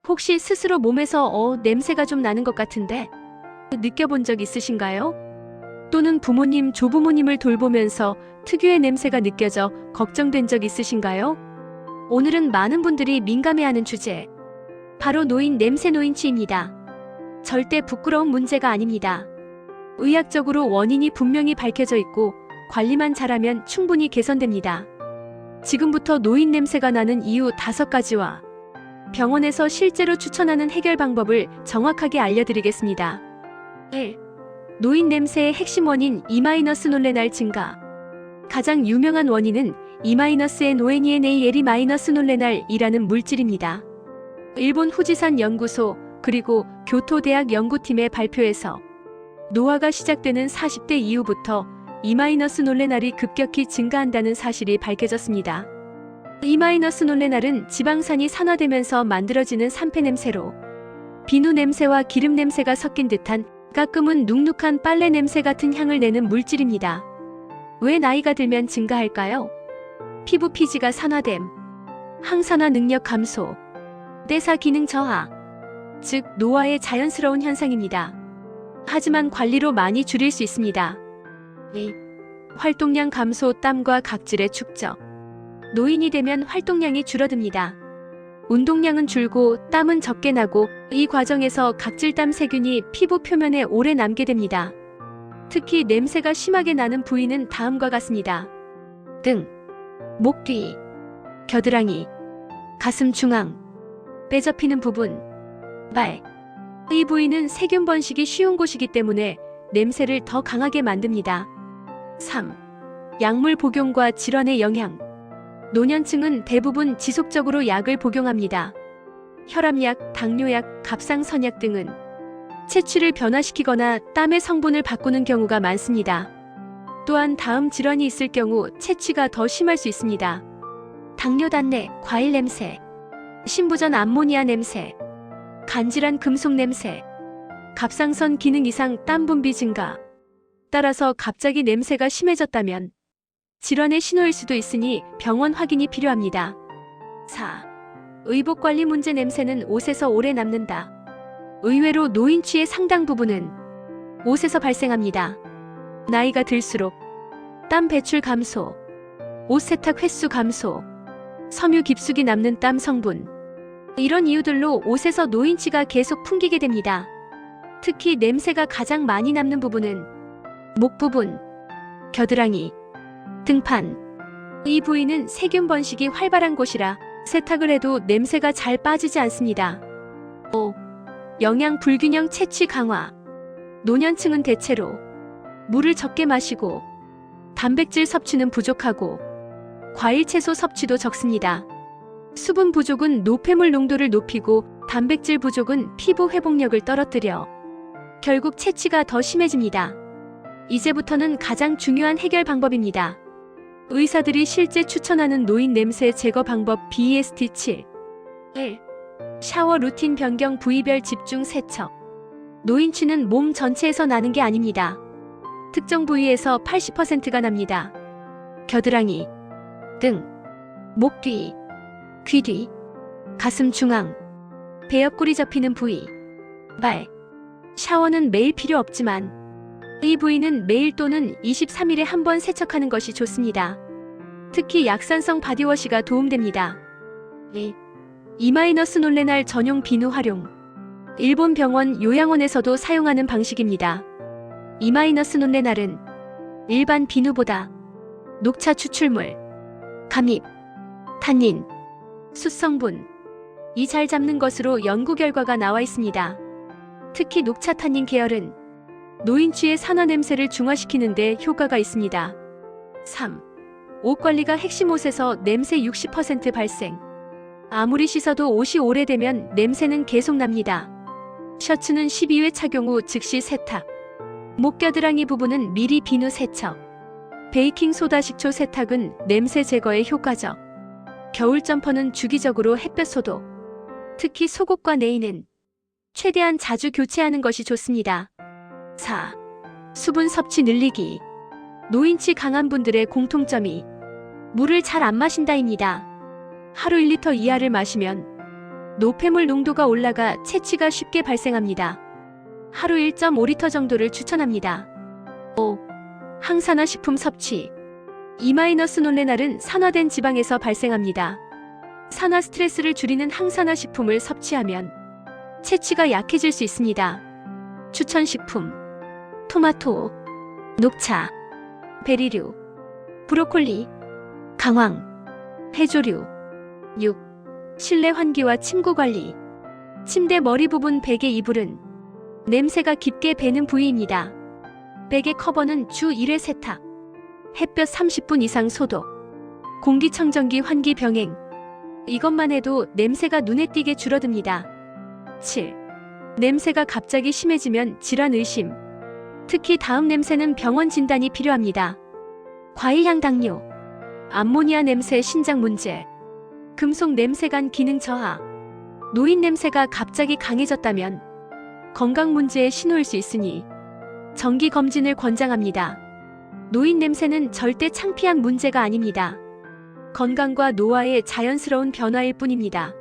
혹시 스스로 몸에서 냄새가 좀 나는 것 같은데 느껴본 적 있으신가요? 또는 부모님, 조부모님을 돌보면서 특유의 냄새가 느껴져 걱정된 적 있으신가요? 오늘은 많은 분들이 민감해하는 주제, 바로 노인 냄새 노인취입니다. 절대 부끄러운 문제가 아닙니다. 의학적으로 원인이 분명히 밝혀져 있고 관리만 잘하면 충분히 개선됩니다. 지금부터 노인 냄새가 나는 이유 5가지와 병원에서 실제로 추천하는 해결 방법을 정확하게 알려드리겠습니다. 1. 노인 냄새의 핵심 원인 E-놀레날 증가. 가장 유명한 원인은 E-NONENALE-놀레날이라는 물질입니다. 일본 후지산 연구소 그리고 교토대학 연구팀의 발표에서 노화가 시작되는 40대 이후부터 E-놀레날이 급격히 증가한다는 사실이 밝혀졌습니다. E-놀레날은 지방산이 산화되면서 만들어지는 산패 냄새로 비누 냄새와 기름 냄새가 섞인 듯한 가끔은 눅눅한 빨래 냄새 같은 향을 내는 물질입니다. 왜 나이가 들면 증가할까요? 피부 피지가 산화됨, 항산화 능력 감소, 대사 기능 저하, 즉 노화의 자연스러운 현상입니다. 하지만 관리로 많이 줄일 수 있습니다. 2. 활동량 감소, 땀과 각질의 축적. 노인이 되면 활동량이 줄어듭니다. 운동량은 줄고 땀은 적게 나고 이 과정에서 각질땀 세균이 피부 표면에 오래 남게 됩니다. 특히 냄새가 심하게 나는 부위는 다음과 같습니다. 등, 목 뒤, 겨드랑이, 가슴 중앙, 뼈 접히는 부분, 발. 이 부위는 세균 번식이 쉬운 곳이기 때문에 냄새를 더 강하게 만듭니다. 3. 약물 복용과 질환의 영향. 노년층은 대부분 지속적으로 약을 복용합니다. 혈압약, 당뇨약, 갑상선약 등은 체취를 변화시키거나 땀의 성분을 바꾸는 경우가 많습니다. 또한 다음 질환이 있을 경우 체취가 더 심할 수 있습니다. 당뇨 단내, 과일 냄새, 신부전 암모니아 냄새, 간질환 금속 냄새, 갑상선 기능 이상 땀 분비 증가. 따라서 갑자기 냄새가 심해졌다면 질환의 신호일 수도 있으니 병원 확인이 필요합니다. 4. 의복관리 문제. 냄새는 옷에서 오래 남는다. 의외로 노인취의 상당 부분은 옷에서 발생합니다. 나이가 들수록 땀 배출 감소, 옷 세탁 횟수 감소, 섬유 깊숙이 남는 땀 성분, 이런 이유들로 옷에서 노인취가 계속 풍기게 됩니다. 특히 냄새가 가장 많이 남는 부분은 목 부분, 겨드랑이, 등판. 이 부위는 세균 번식이 활발한 곳이라 세탁을 해도 냄새가 잘 빠지지 않습니다. 5. 영양 불균형. 채취 강화. 노년층은 대체로 물을 적게 마시고 단백질 섭취는 부족하고 과일 채소 섭취도 적습니다. 수분 부족은 노폐물 농도를 높이고 단백질 부족은 피부 회복력을 떨어뜨려 결국 채취가 더 심해집니다. 이제부터는 가장 중요한 해결 방법입니다. 의사들이 실제 추천하는 노인 냄새 제거 방법 BEST7. 1. 샤워 루틴 변경. 부위별 집중 세척. 노인취는 몸 전체에서 나는 게 아닙니다. 특정 부위에서 80%가 납니다. 겨드랑이, 등, 목 뒤, 귀 뒤, 가슴 중앙, 배 옆구리 접히는 부위, 발. 샤워는 매일 필요 없지만 이 부위는 매일 또는 23일에 한 번 세척하는 것이 좋습니다. 특히 약산성 바디워시가 도움됩니다. 2. E-놀레날 전용 비누 활용. 일본 병원, 요양원에서도 사용하는 방식입니다. E-놀레날은 일반 비누보다 녹차 추출물, 감입, 탄닌, 숯성분, 이 잘 잡는 것으로 연구 결과가 나와 있습니다. 특히 녹차 탄닌 계열은 노인취의 산화 냄새를 중화시키는 데 효과가 있습니다. 3. 옷 관리가 핵심. 옷에서 냄새 60% 발생. 아무리 씻어도 옷이 오래되면 냄새는 계속 납니다. 셔츠는 12회 착용 후 즉시 세탁. 목 겨드랑이 부분은 미리 비누 세척. 베이킹소다 식초 세탁은 냄새 제거에 효과적. 겨울 점퍼는 주기적으로 햇볕 소독. 특히 속옷과 내의는 최대한 자주 교체하는 것이 좋습니다. 4. 수분 섭취 늘리기. 노인취 강한 분들의 공통점이 물을 잘 안 마신다입니다. 하루 1리터 이하를 마시면 노폐물 농도가 올라가 채취가 쉽게 발생합니다. 하루 1.5리터 정도를 추천합니다. 5. 항산화식품 섭취. E-논레날은 산화된 지방에서 발생합니다. 산화 스트레스를 줄이는 항산화식품을 섭취하면 채취가 약해질 수 있습니다. 추천식품: 토마토, 녹차, 베리류, 브로콜리, 강황, 해조류. 6. 실내 환기와 침구 관리. 침대 머리 부분 베개 이불은 냄새가 깊게 배는 부위입니다. 베개 커버는 주 1회 세탁, 햇볕 30분 이상 소독, 공기청정기 환기 병행. 이것만 해도 냄새가 눈에 띄게 줄어듭니다. 7. 냄새가 갑자기 심해지면 질환 의심. 특히 다음 냄새는 병원 진단이 필요합니다. 과일향 당뇨, 암모니아 냄새 신장 문제, 금속 냄새관 기능 저하, 노인 냄새가 갑자기 강해졌다면 건강 문제의 신호일 수 있으니 정기 검진을 권장합니다. 노인 냄새는 절대 창피한 문제가 아닙니다. 건강과 노화의 자연스러운 변화일 뿐입니다.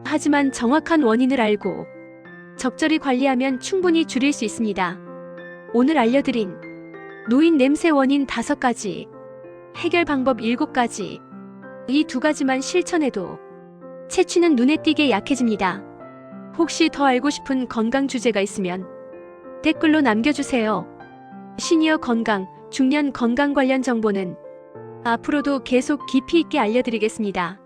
하지만 정확한 원인을 알고 적절히 관리하면 충분히 줄일 수 있습니다. 오늘 알려드린 노인 냄새 원인 5가지, 해결 방법 7가지, 이 2가지만 실천해도 채취는 눈에 띄게 약해집니다. 혹시 더 알고 싶은 건강 주제가 있으면 댓글로 남겨주세요. 시니어 건강, 중년 건강 관련 정보는 앞으로도 계속 깊이 있게 알려드리겠습니다.